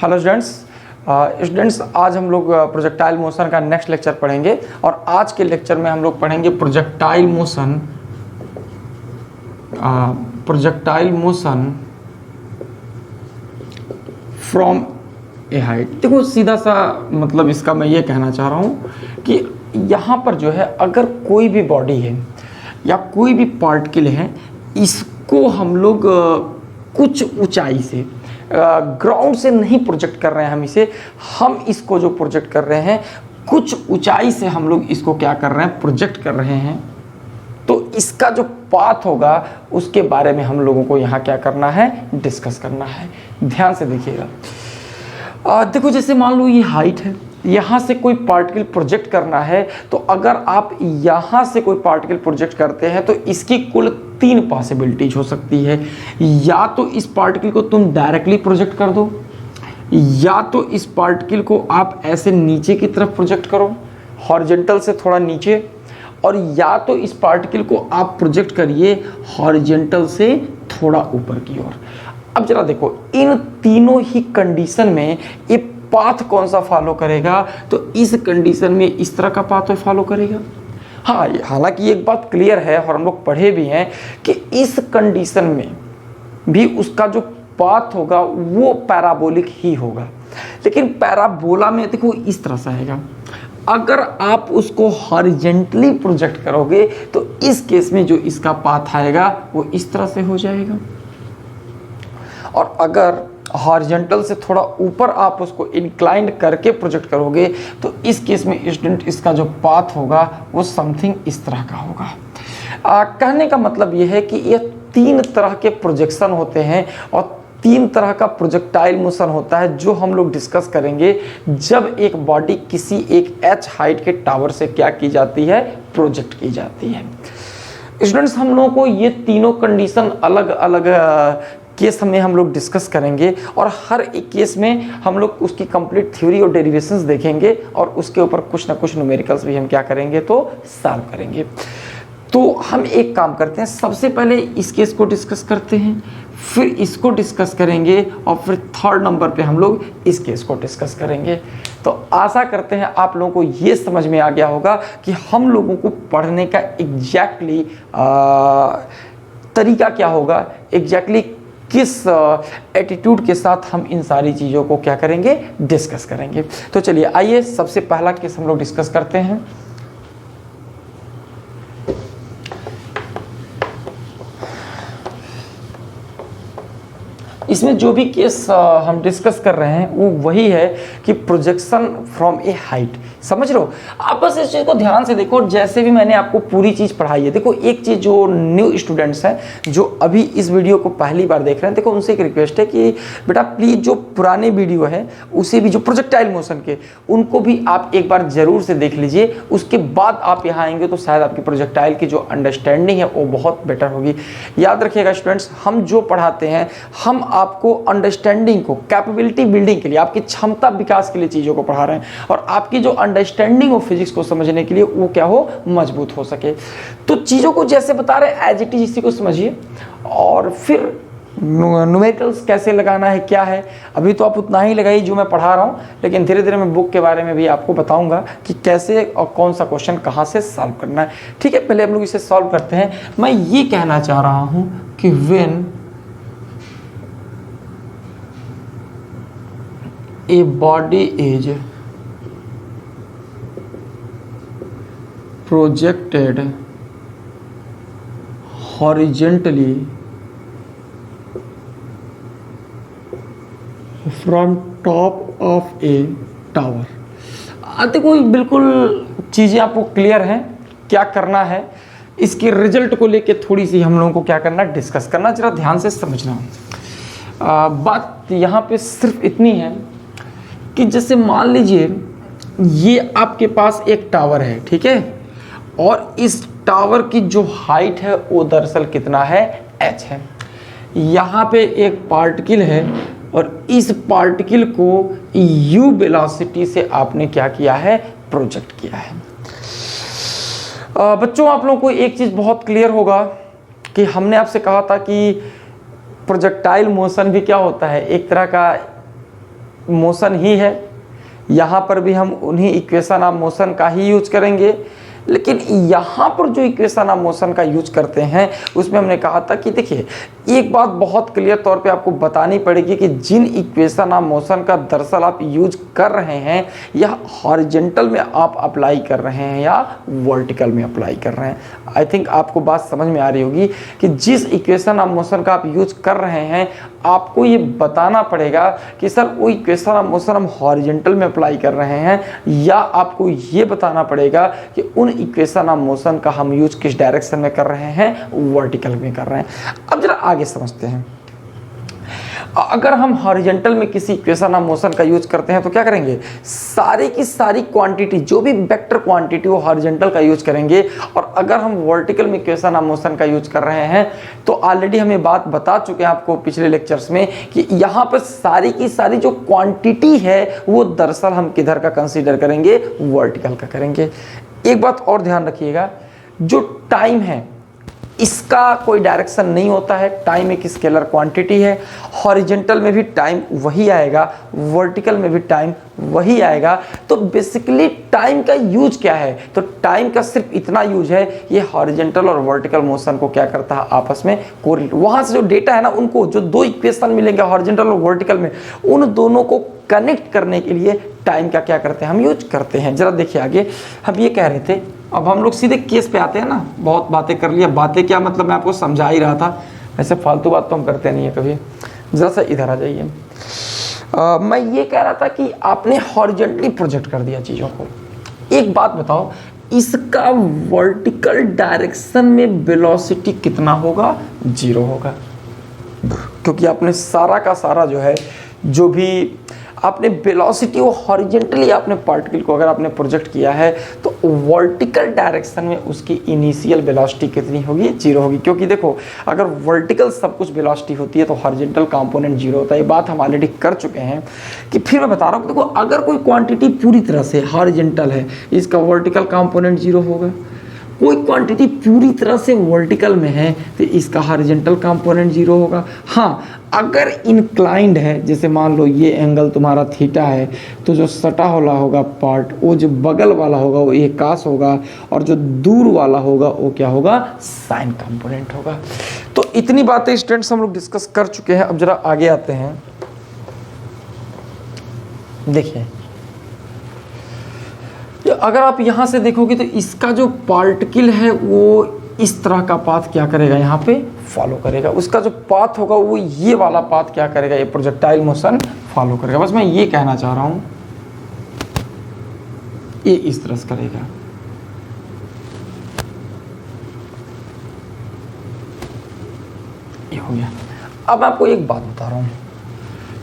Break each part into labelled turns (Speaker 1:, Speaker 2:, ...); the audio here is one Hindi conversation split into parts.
Speaker 1: हेलो स्टूडेंट्स, आज हम लोग प्रोजेक्टाइल मोशन का नेक्स्ट लेक्चर पढ़ेंगे और आज के लेक्चर में हम लोग पढ़ेंगे projectile motion from A height. देखो सीधा सा मतलब इसका मैं ये कहना चाह रहा हूँ कि यहाँ पर जो है अगर कोई भी बॉडी है या कोई भी पार्टिकल है, इसको हम लोग कुछ ऊंचाई से ग्राउंड से नहीं प्रोजेक्ट कर रहे हैं, हम इसको जो प्रोजेक्ट कर रहे हैं कुछ ऊंचाई से हम लोग इसको क्या कर रहे हैं, प्रोजेक्ट कर रहे हैं। तो इसका जो पाथ होगा उसके बारे में हम लोगों को यहाँ क्या करना है, डिस्कस करना है। ध्यान से देखिएगा। देखो जैसे मान लो ये हाइट है, यहाँ से कोई पार्टिकल प्रोजेक्ट करना है, तो अगर आप यहाँ से कोई पार्टिकल प्रोजेक्ट करते हैं तो इसकी कुल 3 पॉसिबिलिटीज हो सकती है। या तो इस पार्टिकल को तुम डायरेक्टली प्रोजेक्ट कर दो, या तो इस पार्टिकल को आप ऐसे नीचे की तरफ प्रोजेक्ट करो, हॉरिजॉन्टल से थोड़ा नीचे, और या तो इस पार्टिकल को आप प्रोजेक्ट करिए हॉरिजॉन्टल से थोड़ा ऊपर की ओर। अब जरा देखो इन तीनों ही कंडीशन में ये पाथ कौन सा फॉलो करेगा, तो इस कंडीशन में इस तरह का पाथ फॉलो करेगा। हाँ, हालांकि एक बात क्लियर है और हम लोग पढ़े भी हैं कि इस कंडीशन में भी उसका जो पाथ होगा वो पैराबोलिक ही होगा, लेकिन पैराबोला में देखो इस तरह से आएगा। अगर आप उसको हॉरिजॉन्टली प्रोजेक्ट करोगे तो इस केस में जो इसका पाथ आएगा वो इस तरह से हो जाएगा, और अगर हॉरिजॉन्टल से थोड़ा ऊपर आप उसको इंक्लाइंड करके प्रोजेक्ट करोगे तो इस केस में स्टूडेंट इसका जो पाथ होगा वो समथिंग इस तरह का होगा। कहने का मतलब ये है कि ये 3 तरह के प्रोजेक्शन होते हैं और 3 तरह का प्रोजेक्टाइल मोशन होता है जो हम लोग डिस्कस करेंगे जब एक बॉडी किसी एक h हाइट के टावर से क्या की जाती है, प्रोजेक्ट की जाती है। स्टूडेंट्स, हम लोगों को ये तीनों कंडीशन अलग अलग केस में हम लोग डिस्कस करेंगे और हर एक केस में हम लोग उसकी कंप्लीट थ्योरी और डेरिवेशंस देखेंगे और उसके ऊपर कुछ ना कुछ न्यूमेरिकल्स भी हम क्या करेंगे, तो सॉल्व करेंगे। तो हम एक काम करते हैं, सबसे पहले इस केस को डिस्कस करते हैं, फिर इसको डिस्कस करेंगे और फिर 3rd नंबर पे हम लोग इस केस को डिस्कस करेंगे। तो आशा करते हैं आप लोगों को ये समझ में आ गया होगा कि हम लोगों को पढ़ने का एग्जैक्टली तरीका क्या होगा, एग्जैक्टली किस एटीट्यूड के साथ हम इन सारी चीज़ों को क्या करेंगे, डिस्कस करेंगे। तो चलिए आइए सबसे पहला केस हम लोग डिस्कस करते हैं। इसमें जो भी केस हम डिस्कस कर रहे हैं वो वही है कि प्रोजेक्शन फ्रॉम ए हाइट। समझ लो, आप बस इस चीज़ को ध्यान से देखो, जैसे भी मैंने आपको पूरी चीज़ पढ़ाई है। देखो एक चीज़ जो न्यू स्टूडेंट्स हैं जो अभी इस वीडियो को पहली बार देख रहे हैं, देखो उनसे एक रिक्वेस्ट है कि बेटा प्लीज़ जो पुराने वीडियो है उसे भी, जो प्रोजेक्टाइल मोशन के, उनको भी आप एक बार ज़रूर से देख लीजिए। उसके बाद आप यहाँ आएंगे तो शायद आपकी प्रोजेक्टाइल की जो अंडरस्टैंडिंग है वो बहुत बेटर होगी। याद रखिएगा स्टूडेंट्स, हम जो पढ़ाते हैं हम आपको अंडरस्टैंडिंग को, कैपेबिलिटी बिल्डिंग के लिए, आपकी क्षमता विकास के लिए चीज़ों को पढ़ा रहे हैं और आपकी जो अंडरस्टैंडिंग ऑफ फिजिक्स को समझने के लिए वो क्या हो, मजबूत हो सके। तो चीज़ों को जैसे बता रहे हैं एज इट इज इसी को समझिए, और फिर न्यूमेरिकल्स कैसे लगाना है, क्या है, अभी तो आप उतना ही लगाइए जो मैं पढ़ा रहा हूँ, लेकिन धीरे धीरे मैं बुक के बारे में भी आपको बताऊंगा कि कैसे और कौन सा क्वेश्चन कहाँ से सॉल्व करना है। ठीक है, पहले हम लोग इसे सॉल्व करते हैं। मैं ये कहना चाह रहा हूँ कि when a body is projected horizontally from top of a tower। देखो बिल्कुल चीज़ें आपको क्लियर हैं, क्या करना है, इसके रिजल्ट को लेके थोड़ी सी हम लोगों को क्या करना, डिस्कस करना। जरा ध्यान से समझना। बात यहाँ पे सिर्फ इतनी है कि जैसे मान लीजिए ये आपके पास एक टावर है, ठीक है, और इस टावर की जो हाइट है वो दरअसल कितना है, h है। यहाँ पे एक पार्टिकल है और इस पार्टिकल को u वेलोसिटी से आपने क्या किया है, प्रोजेक्ट किया है। बच्चों आप लोगों को एक चीज़ बहुत क्लियर होगा कि हमने आपसे कहा था कि प्रोजेक्टाइल मोशन भी क्या होता है, एक तरह का मोशन ही है, यहाँ पर भी हम उन्हीं इक्वेशन ऑफ मोशन का ही यूज करेंगे। लेकिन यहाँ पर जो इक्वेशन ऑफ मोशन का यूज करते हैं उसमें हमने कहा था कि देखिए एक बात बहुत क्लियर तौर पे आपको बतानी पड़ेगी कि जिन इक्वेशन ऑफ मोशन का दरअसल आप यूज कर रहे हैं या हॉरिजेंटल में आप अप्लाई कर रहे हैं या वर्टिकल में अप्लाई कर रहे हैं, आई थिंक आपको बात समझ में आ रही होगी कि जिस इक्वेशन ऑफ मोशन का आप यूज कर रहे हैं आपको ये बताना पड़ेगा कि सर वो इक्वेशन ऑफ मोशन हम हॉरिजेंटल में अप्लाई कर रहे हैं, या आपको ये बताना पड़ेगा कि उन इक्वेशन ऑफ मोशन का हम यूज किस डायरेक्शन में कर रहे हैं, वर्टिकल में कर रहे हैं। अब जरा आगे समझते हैं। अगर हम हॉरिजेंटल में किसी इक्वेशन ऑफ मोशन का यूज करते हैं तो क्या करेंगे, सारी की सारी क्वांटिटी जो भी वेक्टर क्वांटिटी वो हॉरिजेंटल का यूज करेंगे। और अगर हम वर्टिकल में इक्वेशन ऑफ मोशन का यूज कर रहे हैं तो ऑलरेडी हमें बात बता चुके हैं आपको पिछले लेक्चर्स में कि यहाँ पर सारी की सारी जो क्वांटिटी है वो दरअसल हम किधर का कंसीडर करेंगे, वर्टिकल का करेंगे। एक बात और ध्यान रखिएगा, जो टाइम है इसका कोई डायरेक्शन नहीं होता है, टाइम एक स्केलर क्वांटिटी है। हॉरिजेंटल में भी टाइम वही आएगा, वर्टिकल में भी टाइम वही आएगा। तो बेसिकली टाइम का यूज क्या है, तो टाइम का सिर्फ इतना यूज है, ये हॉरिजेंटल और वर्टिकल मोशन को क्या करता है, आपस में कोरिलेट। वहां से जो डेटा है ना, उनको जो दो इक्वेशन मिलेंगे हॉरिजेंटल और वर्टिकल में, उन दोनों को कनेक्ट करने के लिए टाइम का क्या करते हैं, हम यूज करते हैं। जरा देखिए आगे, हम ये कह रहे थे, अब हम लोग सीधे केस पे आते हैं ना। बहुत बातें कर लिया, बातें क्या मतलब मैं आपको समझा ही रहा था, ऐसे फालतू बात तो हम करते नहीं है कभी। जरा सा इधर आ जाइए। मैं ये कह रहा था कि आपने हॉरिजेंटली प्रोजेक्ट कर दिया चीज़ों को। एक बात बताओ, इसका वर्टिकल डायरेक्शन में वेलोसिटी कितना होगा, 0 होगा, क्योंकि आपने सारा का सारा जो है, जो भी आपने वेलोसिटी वो हॉरिजेंटली आपने पार्टिकल को अगर आपने प्रोजेक्ट किया है तो वर्टिकल डायरेक्शन में उसकी इनिशियल वेलोसिटी कितनी होगी, 0 होगी। क्योंकि देखो अगर वर्टिकल सब कुछ वेलोसिटी होती है तो हॉरिजेंटल कंपोनेंट 0 होता है। ये बात हम ऑलरेडी कर चुके हैं कि फिर मैं बता रहा हूँ, देखो अगर कोई क्वांटिटी पूरी तरह से हॉरिजेंटल है इसका वर्टिकल कंपोनेंट 0 होगा, कोई क्वांटिटी पूरी तरह से वर्टिकल में है तो इसका हॉरिजेंटल कंपोनेंट 0 होगा। हाँ, अगर इंक्लाइंड है, जैसे मान लो ये एंगल तुम्हारा थीटा है, तो जो सटा वाला होगा पार्ट, वो जो बगल वाला होगा वो ये कास होगा, और जो दूर वाला होगा वो क्या होगा, साइन कंपोनेंट होगा। तो इतनी बातें स्टूडेंट्स हम लोग डिस्कस कर चुके हैं। अब जरा आगे आते हैं। देखिए अगर आप यहां से देखोगे तो इसका जो पार्टिकल है वो इस तरह का पाथ क्या करेगा, यहाँ पे फॉलो करेगा। उसका जो पाथ होगा वो ये वाला पाथ क्या करेगा, ये प्रोजेक्टाइल मोशन फॉलो करेगा। बस मैं ये कहना चाह रहा हूं, ये इस तरह से करेगा। ये हो गया। अब मैं आपको एक बात बता रहा हूं,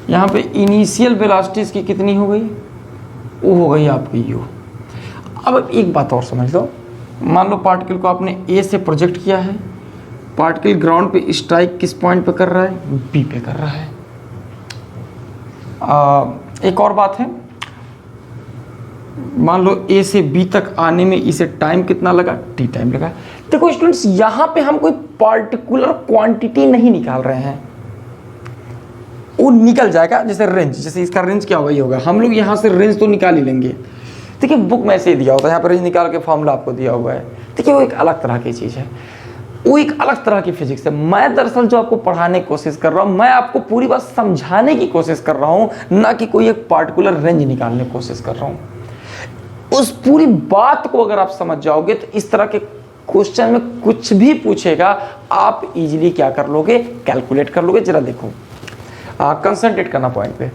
Speaker 1: यहाँ पे इनिशियल वेलोसिटी इसकी कितनी हो गई, वो हो गई आपकी u। अब एक बात और समझ लो, मान लो पार्टिकल को आपने ए से प्रोजेक्ट किया है, पार्टिकल ग्राउंड पे स्ट्राइक किस पॉइंट पे कर रहा है, बी पे कर रहा है। एक और बात है, मान लो ए से बी तक आने में इसे टाइम कितना लगा, टी टाइम लगा। देखो स्टूडेंट्स, यहां पे हम कोई पार्टिकुलर क्वांटिटी नहीं निकाल रहे हैं, वो निकल जाएगा। जैसे रेंज, जैसे इसका रेंज क्या होगा, ये होगा, हम लोग यहां से रेंज तो निकाल ही लेंगे। देखिए बुक में ऐसे ही दिया होता है, यहाँ पर रेंज निकाल के फॉर्मूला आपको दिया हुआ है। देखिए वो एक अलग तरह की चीज़ है, वो एक अलग तरह की फिजिक्स है। मैं दरअसल जो आपको पढ़ाने की कोशिश कर रहा हूँ, मैं आपको पूरी बात समझाने की कोशिश कर रहा हूँ, ना कि कोई एक पार्टिकुलर रेंज निकालने की कोशिश कर रहा हूँ। उस पूरी बात को अगर आप समझ जाओगे तो इस तरह के क्वेश्चन में कुछ भी पूछेगा आप इजीली क्या कर लोगे, कैलकुलेट कर लोगे। जरा देखो, कंसंट्रेट करना पॉइंट पे।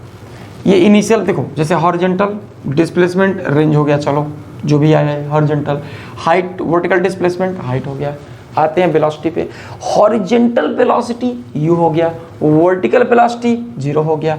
Speaker 1: ये इनिशियल देखो, जैसे हॉरिजेंटल डिस्प्लेसमेंट रेंज हो गया, चलो जो भी आया है horizontal, height vertical displacement height हो गया। आते हैं वेलोसिटी पे, हॉरिजेंटल वेलोसिटी u हो गया, वर्टिकल वेलोसिटी 0 हो गया।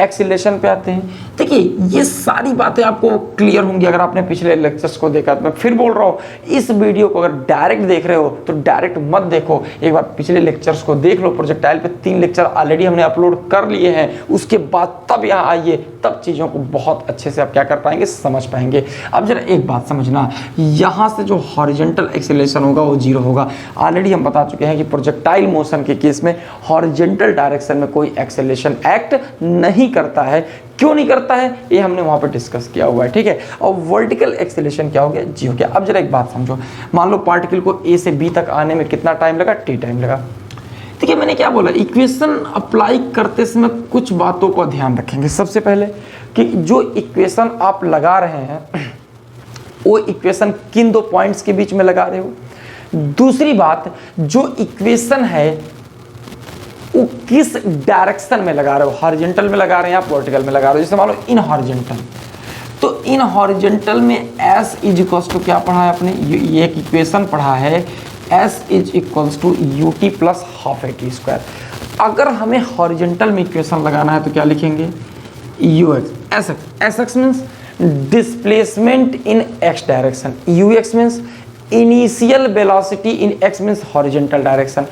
Speaker 1: एक्सीलरेशन पे आते हैं। देखिए ये सारी बातें आपको क्लियर होंगी अगर आपने पिछले लेक्चर्स को देखा। तो मैं फिर बोल रहा हूँ, इस वीडियो को अगर डायरेक्ट देख रहे हो तो डायरेक्ट मत देखो, एक बार पिछले लेक्चर्स को देख लो। प्रोजेक्टाइल पे 3 लेक्चर ऑलरेडी हमने अपलोड कर लिए हैं, उसके बाद तब यहाँ आइए, तब चीज़ों को बहुत अच्छे से आप क्या कर पाएंगे, समझ पाएंगे। अब जरा एक बात समझना, यहाँ से जो हॉरिजेंटल एक्सीलरेशन होगा वो 0 होगा। ऑलरेडी हम बता चुके हैं कि प्रोजेक्टाइल मोशन के केस में हॉरिजेंटल डायरेक्शन में कोई एक्सीलरेशन एक्ट नहीं करता है। क्यों नहीं करता है ये हमने वहाँ पर डिस्कस किया हुआ है, ठीक है। और वर्टिकल एक्सेलरेशन क्या हो गया, जी हो गया। अब जरा एक बात समझो, मान लो पार्टिकल को ए से बी तक आने में कितना टाइम लगा, टी टाइम लगा। देखिए मैंने क्या बोला, इक्वेशन अप्लाई करते समय कुछ बातों को ध्यान रखेंगे। सबसे पहले कि जो इक्वेशन आप लगा रहे हैं वो इक्वेशन किन दो पॉइंट्स के बीच में लगा रहे हो। दूसरी बात, जो इक्वेशन है वो किस डायरेक्शन में लगा रहे हो, हॉरिजॉन्टल में लगा रहे हैं या वर्टिकल में लगा रहे हो। जैसे मान लो इन हॉरिजॉन्टल, तो इन हॉरिजॉन्टल में s इज इक्वल्स टू क्या पढ़ा है आपने, ये एक इक्वेशन पढ़ा है, s is equals to ut plus half at square. अगर हमें हॉरिजॉन्टल में इक्वेशन लगाना है तो क्या लिखेंगे, ux, sx means displacement in x direction, ux means initial velocity in x means horizontal direction,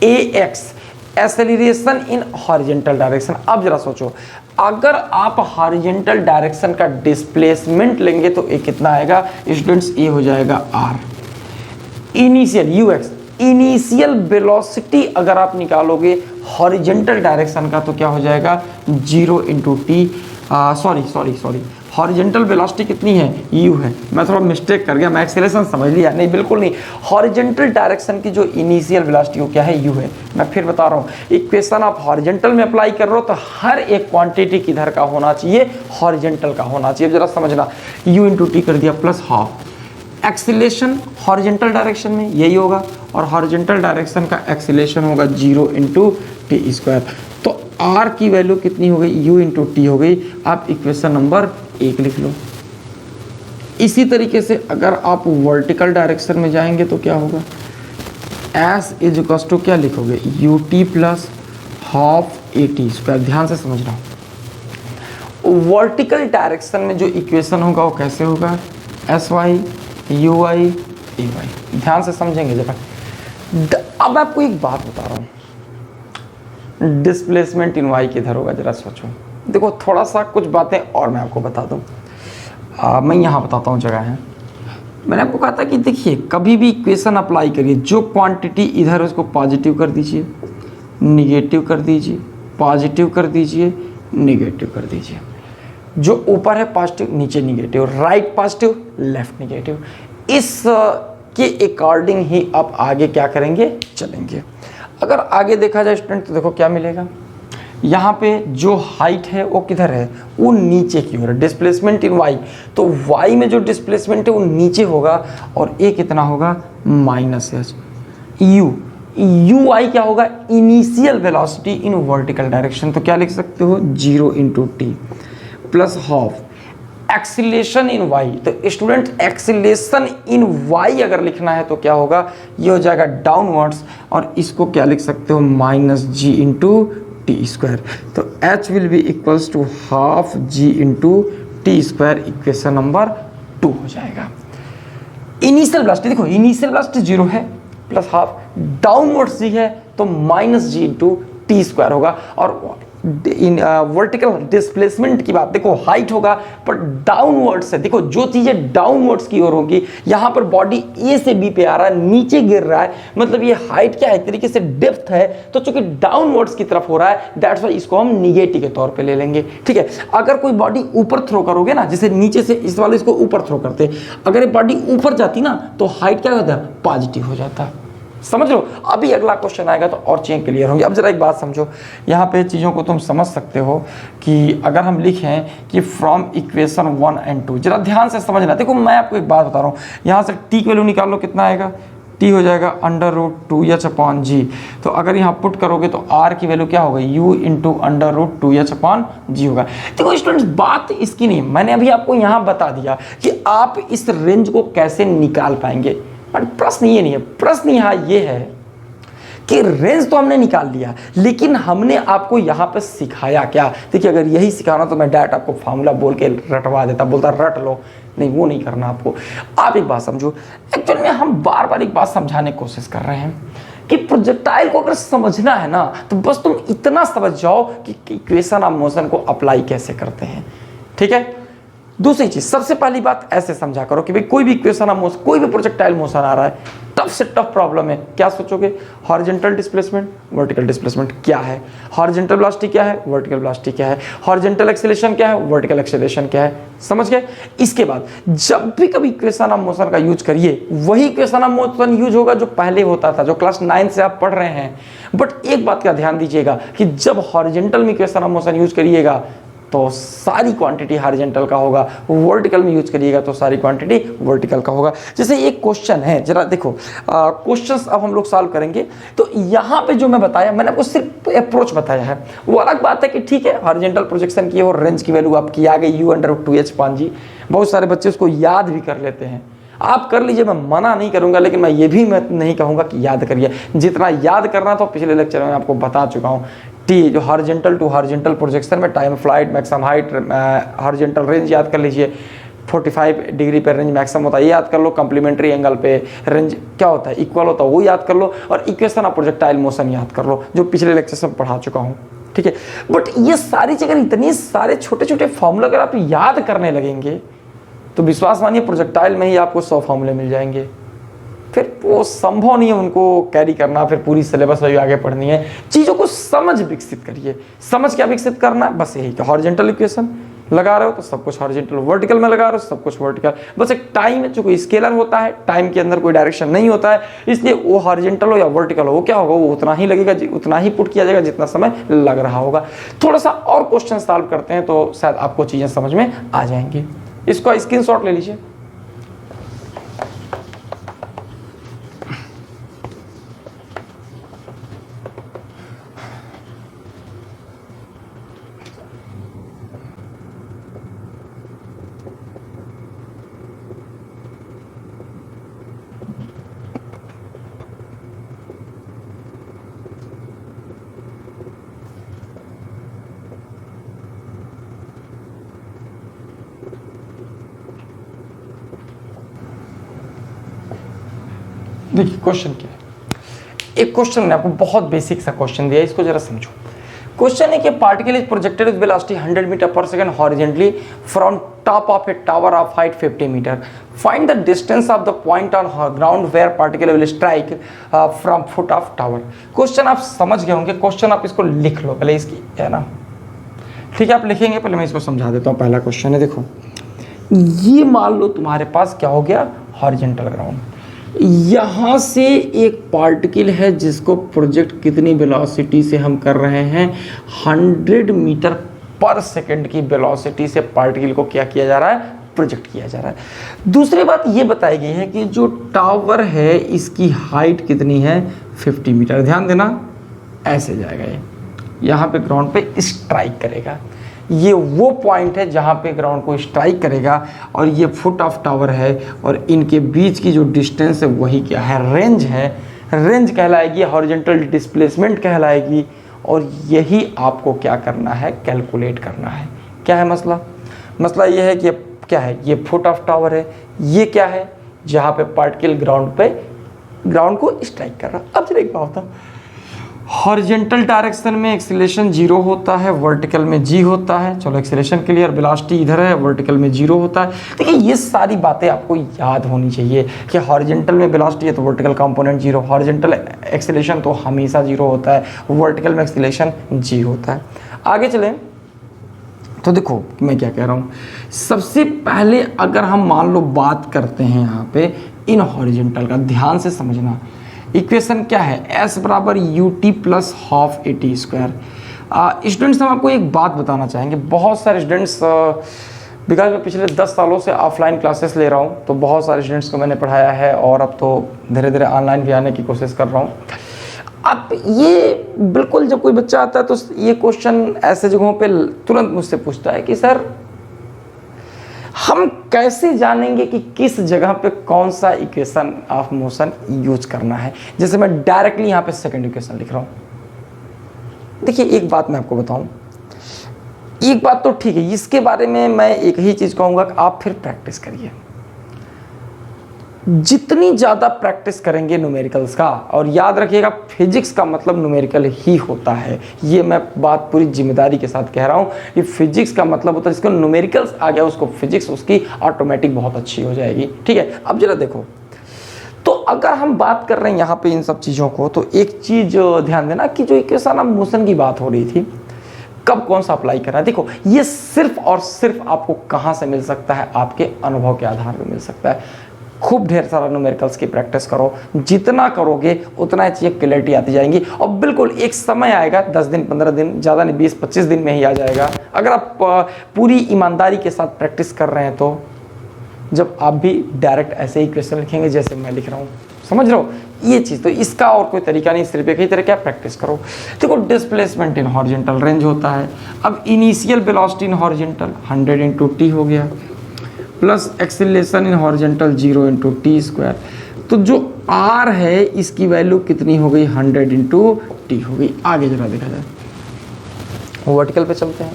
Speaker 1: ax acceleration in horizontal direction. अब जरा सोचो, अगर आप हॉरिजॉन्टल डायरेक्शन का डिस्प्लेसमेंट लेंगे तो ये कितना आएगा स्टूडेंट्स, ये हो जाएगा r। Initial ux, initial velocity अगर आप निकालोगे हॉरिजॉन्टल डायरेक्शन का तो क्या हो जाएगा 0 into T, sorry horizontal velocity कितनी है, u है। मैं थोड़ा मिस्टेक कर गया, मैं एक्सेलरेशन समझ लिया, नहीं बिल्कुल नहीं। हॉरिजॉन्टल डायरेक्शन की जो इनिशियल वेलोसिटी वो क्या है, u है। मैं फिर बता रहा हूँ, इक्वेशन आप हॉरिजॉन्टल में अप्लाई कर रहे हो तो हर एक क्वांटिटी किधर का होना चाहिए, हॉरिजॉन्टल का होना चाहिए। जरा समझना, u इंटू टी कर दिया plus half. Acceleration horizontal direction में यही होगा और हॉरिजॉन्टल डायरेक्शन का एक्सीलरेशन होगा 0 इंटू टी स्क्वायर। तो r की वैल्यू कितनी हो गई, u इंटू टी हो गई। आप इक्वेशन नंबर 1 लिख लो। इसी तरीके से अगर आप वर्टिकल डायरेक्शन में जाएंगे तो क्या होगा, s इज इक्वल्स टू क्या लिखोगे, ut plus half at square. ध्यान से समझना, वर्टिकल डायरेक्शन में जो इक्वेशन होगा वो कैसे होगा, sy ui ay। ध्यान से समझेंगे जरा। अब आपको एक बात बता रहा हूँ, डिस्प्लेसमेंट इन y किधर होगा, जरा सोचो। देखो थोड़ा सा कुछ बातें और मैं आपको बता दूँ, मैं यहाँ बताता हूँ जगह है। मैंने आपको कहा था कि देखिए कभी भी इक्वेशन अप्लाई करिए, जो क्वांटिटी इधर उसको पॉजिटिव कर दीजिए, निगेटिव कर दीजिए, पॉजिटिव कर दीजिए, निगेटिव कर दीजिए। जो ऊपर है पॉजिटिव, नीचे negative, right positive, left negative. इस के अकॉर्डिंग ही आप आगे क्या करेंगे, चलेंगे। अगर आगे देखा जाए स्टूडेंट तो देखो क्या मिलेगा, यहाँ पे जो हाइट है वो किधर है, वो नीचे की ओर है, डिस्प्लेसमेंट इन y। तो y में जो डिस्प्लेसमेंट है वो नीचे होगा और a कितना होगा, माइनस h। u क्या होगा, initial velocity in vertical direction. तो क्या लिख सकते हो, 0 into t plus half acceleration इन y। तो स्टूडेंट एक्सीलरेशन इन y अगर लिखना है तो क्या होगा, ये हो जाएगा डाउनवर्ड्स और इसको क्या लिख सकते हो, minus g into t square. तो h will be equals to half g into t square. Equation number 2 हो जाएगा। इनिशियल वेलोसिटी देखो, इनिशियल वेलोसिटी 0 है प्लस हाफ, डाउनवर्ड्स g है तो minus g into t square होगा। और वर्टिकल डिस्प्लेसमेंट की बात देखो, हाइट होगा पर डाउनवर्ड से, देखो जो चीजें डाउनवर्ड्स की ओर होगी, यहां पर बॉडी ए से बी पे आ रहा है, नीचे गिर रहा है, मतलब ये हाइट क्या है, एक तरीके से डेप्थ है। तो चूंकि डाउनवर्ड्स की तरफ हो रहा है, दैट्स वाई इसको हम निगेटिव के तौर पे ले लेंगे, ठीक है। अगर कोई बॉडी ऊपर थ्रो करोगे ना, जैसे नीचे से इस वाले इसको ऊपर थ्रो करते, अगर ये बॉडी ऊपर जाती ना तो हाइट क्या होता है, पॉजिटिव हो जाता। समझ लो। अभी अगला क्वेश्चन आएगा तो और चीज़ें क्लियर होंगी। अब जरा एक बात समझो, यहाँ पे चीज़ों को तुम समझ सकते हो कि अगर हम लिखें कि फ्रॉम इक्वेशन 1 एंड 2, जरा ध्यान से समझना। देखो मैं आपको एक बात बता रहा हूँ, यहाँ से टी की वैल्यू निकाल लो, कितना आएगा, टी हो जाएगा √2h/g। तो अगर यहाँ पुट करोगे तो r की वैल्यू क्या होगा, u इंटू √2h/g होगा। देखो स्टूडेंट्स बात इसकी नहीं, मैंने अभी आपको यहाँ बता दिया कि आप इस रेंज को कैसे निकाल पाएंगे। प्रश्न ये नहीं है, प्रश्न यहाँ ये है कि रेंज तो हमने निकाल लिया, लेकिन हमने आपको यहाँ पे सिखाया क्या। देखिए अगर यही सिखाना तो मैं डायरेक्ट आपको फार्मूला बोल के रटवा देता, बोलता रट लो, नहीं वो नहीं करना आपको। आप एक बात समझो, एक्चुअल में हम बार बार एक बात समझाने की कोशिश कर रहे हैं कि प्रोजेक्टाइल को अगर समझना है ना तो बस तुम इतना समझ जाओ कि इक्वेशन ऑफ मोशन को अप्लाई कैसे करते हैं, ठीक है। दूसरी चीज, सबसे पहली बात ऐसे समझा करो कि भाई कोई भी इक्वेशन ऑफ मोशन, कोई भी प्रोजेक्टाइल मोशन आ रहा है, टफ से टफ प्रॉब्लम है, क्या सोचोगे? हॉरिजॉन्टल डिस्प्लेसमेंट, वर्टिकल डिस्प्लेसमेंट क्या है, हॉरिजॉन्टल वेलोसिटी क्या है, वर्टिकल वेलोसिटी क्या है, हॉरिजॉन्टल एक्सेलरेशन क्या है, वर्टिकल एक्सेलरेशन क्या है, समझ गए? इसके बाद जब भी कभी इक्वेशन ऑफ मोशन का यूज करिए, वही इक्वेशन ऑफ मोशन यूज होगा जो पहले होता था, जो क्लास 9 से आप पढ़ रहे हैं। बट एक बात का ध्यान दीजिएगा कि जब हॉरिजॉन्टल में इक्वेशन ऑफ मोशन यूज करिएगा तो सारी क्वांटिटी हॉरिजॉन्टल का होगा, वर्टिकल में यूज करिएगा तो सारी क्वांटिटी वर्टिकल का होगा। जैसे एक क्वेश्चन है, जरा देखो, क्वेश्चंस अब हम लोग सॉल्व करेंगे। तो यहाँ पे जो मैं बताया, मैंने आपको सिर्फ अप्रोच बताया है। वो अलग बात है कि ठीक है, हॉरिजॉन्टल प्रोजेक्शन की और रेंज की वैल्यू आपकी आ गई u/2h/g। बहुत सारे बच्चे उसको याद भी कर लेते हैं, आप कर लीजिए, मैं मना नहीं करूंगा, लेकिन मैं ये भी मैं नहीं कहूंगा कि याद करिए। जितना याद करना था पिछले लेक्चर में आपको बता चुका हूँ। टी जो हॉरिजॉन्टल टू हॉरिजॉन्टल प्रोजेक्शन में time flight, maximum height, horizontal range याद कर लीजिए। 45 डिग्री पे रेंज मैक्सिमम होता है, ये याद कर लो। कम्प्लीमेंट्री एंगल पे रेंज क्या होता है, इक्वल होता है, वो याद कर लो। और इक्वेशन ऑफ प्रोजेक्टाइल मोशन याद कर लो, जो पिछले लेक्चर से पढ़ा चुका हूँ, ठीक है। बट ये सारी चीज़ें, इतनी सारे छोटे छोटे फॉर्मूला अगर आप याद करने लगेंगे तो विश्वास मानिए प्रोजेक्टाइल में ही आपको 100 फॉर्मूले मिल जाएंगे। फिर वो संभव नहीं है उनको कैरी करना, फिर पूरी सिलेबस वही आगे पढ़नी है। चीज़ों को समझ विकसित करिए। समझ क्या विकसित करना है? बस यही कि हॉरिजॉन्टल इक्वेशन लगा रहे हो तो सब कुछ हॉरिजॉन्टल, वर्टिकल में लगा रहे हो सब कुछ वर्टिकल। बस एक टाइम है, जो कोई स्केलर होता है, टाइम के अंदर कोई डायरेक्शन नहीं होता है, इसलिए वो हॉरिजॉन्टल हो या वर्टिकल हो, वो क्या होगा, वो उतना ही लगेगा, उतना ही पुट किया जाएगा जितना समय लग रहा होगा। थोड़ा सा और क्वेश्चन सॉल्व करते हैं तो शायद आपको चीज़ें समझ में आ जाएंगी। इसको स्क्रीनशॉट ले लीजिए। देखिए क्वेश्चन क्या है। एक क्वेश्चन ने आपको बहुत बेसिक सा क्वेश्चन दिया है, इसको जरा समझो। क्वेश्चन है कि particle is projected with velocity 100 meter per second horizontally from top of a tower of height 50 meter. Find the distance of the point on ground where particle will strike from foot of tower. Question आप समझ गए होंगे। क्वेश्चन आप इसको लिख लो पहले, इसकी है ना, ठीक है, आप लिखेंगे। पहले मैं इसको समझा देता हूँ। पहला क्वेश्चन है, देखो, ये मान लो तुम्हारे पास क्या हो गया, हॉरिजॉन्टल ग्राउंड। यहाँ से एक पार्टिकल है जिसको प्रोजेक्ट कितनी वेलोसिटी से हम कर रहे हैं, 100 मीटर पर सेकंड की वेलोसिटी से पार्टिकल को क्या किया जा रहा है, प्रोजेक्ट किया जा रहा है। दूसरी बात ये बताई गई है कि जो टावर है इसकी हाइट कितनी है, 50 मीटर। ध्यान देना, ऐसे जाएगा ये, यहाँ पे ग्राउंड पे स्ट्राइक करेगा। ये वो पॉइंट है जहाँ पे ग्राउंड को स्ट्राइक करेगा और ये फुट ऑफ टावर है और इनके बीच की जो डिस्टेंस है वही क्या है, रेंज है। रेंज कहलाएगी, हॉरिजॉन्टल डिस्प्लेसमेंट कहलाएगी। और यही आपको क्या करना है, कैलकुलेट करना है। क्या है मसला? मसला ये है कि क्या है, ये फुट ऑफ टावर है, ये क्या है, जहाँ पे पार्टिकल ग्राउंड को स्ट्राइक कर रहा। अब जरा एक बात था, हॉरिजॉन्टल डायरेक्शन में एक्सीलरेशन 0 होता है, वर्टिकल में g होता है। चलो एक्सीलरेशन क्लियर, वेलोसिटी इधर है, वर्टिकल में 0 होता है। देखिए ये सारी बातें आपको याद होनी चाहिए कि हॉरिजॉन्टल में वेलोसिटी है तो वर्टिकल कंपोनेंट 0, हॉरिजॉन्टल एक्सीलरेशन तो हमेशा 0 होता है, वर्टिकल में एक्सीलरेशन g होता है। आगे चलें तो देखो मैं क्या कह रहा हूँ। सबसे पहले अगर हम मान लो बात करते हैं यहाँ पे इन हॉरिजॉन्टल का, ध्यान से समझना। इक्वेशन क्या है, s बराबर ut plus half at square. Students हम आपको एक बात बताना चाहेंगे। बहुत सारे स्टूडेंट्स, बिकॉज मैं पिछले 10 सालों से ऑफलाइन क्लासेस ले रहा हूँ तो बहुत सारे स्टूडेंट्स को मैंने पढ़ाया है और अब तो धीरे धीरे ऑनलाइन भी आने की कोशिश कर रहा हूँ। अब ये बिल्कुल जब कोई बच्चा आता है तो ये क्वेश्चन ऐसे जगहों पे तुरंत मुझसे पूछता है कि सर हम कैसे जानेंगे कि किस जगह पे कौन सा इक्वेशन ऑफ मोशन यूज करना है। जैसे मैं डायरेक्टली यहाँ पे सेकंड इक्वेशन लिख रहा हूँ। देखिए एक बात मैं आपको बताऊँ, एक बात तो ठीक है, इसके बारे में मैं एक ही चीज़ कहूँगा कि आप फिर प्रैक्टिस करिए। जितनी ज़्यादा प्रैक्टिस करेंगे न्यूमेरिकल्स का, और याद रखिएगा फिजिक्स का मतलब न्यूमेरिकल ही होता है, ये मैं बात पूरी जिम्मेदारी के साथ कह रहा हूँ। ये फिजिक्स का मतलब होता है जिसको न्यूमेरिकल्स आ गया उसको फिजिक्स उसकी ऑटोमेटिक बहुत अच्छी हो जाएगी। ठीक है, अब जरा देखो, तो अगर हम बात कर रहे हैं यहाँ पे इन सब चीज़ों को, तो एक चीज़ ध्यान देना कि जो इक्वेशन ऑफ मोशन की बात हो रही थी, कब कौन सा अप्लाई करा, देखो ये सिर्फ और सिर्फ आपको कहाँ से मिल सकता है, आपके अनुभव के आधार पर मिल सकता है। खूब ढेर सारा न्यूमेरिकल्स की प्रैक्टिस करो, जितना करोगे उतना चीज़ें क्लियरिटी आती जाएंगी, और बिल्कुल एक समय आएगा 10 दिन 15 दिन, ज़्यादा नहीं 20-25 दिन में ही आ जाएगा, अगर आप पूरी ईमानदारी के साथ प्रैक्टिस कर रहे हैं तो, जब आप भी डायरेक्ट ऐसे ही क्वेश्चन लिखेंगे जैसे मैं लिख रहा हूँ। समझ रहे हो ये चीज़, तो इसका और कोई तरीका नहीं, सिर्फ एक ही तरीका प्रैक्टिस करो। देखो डिस्प्लेसमेंट इन हॉरिजॉन्टल रेंज होता है, अब initial velocity in horizontal 100 into T हो गया, plus acceleration in horizontal 0 into t square, तो जो आर है इसकी वैल्यू कितनी हो गई 100 इंटू टी हो गई। आगे जरा देखा जाए, वर्टिकल पे चलते हैं।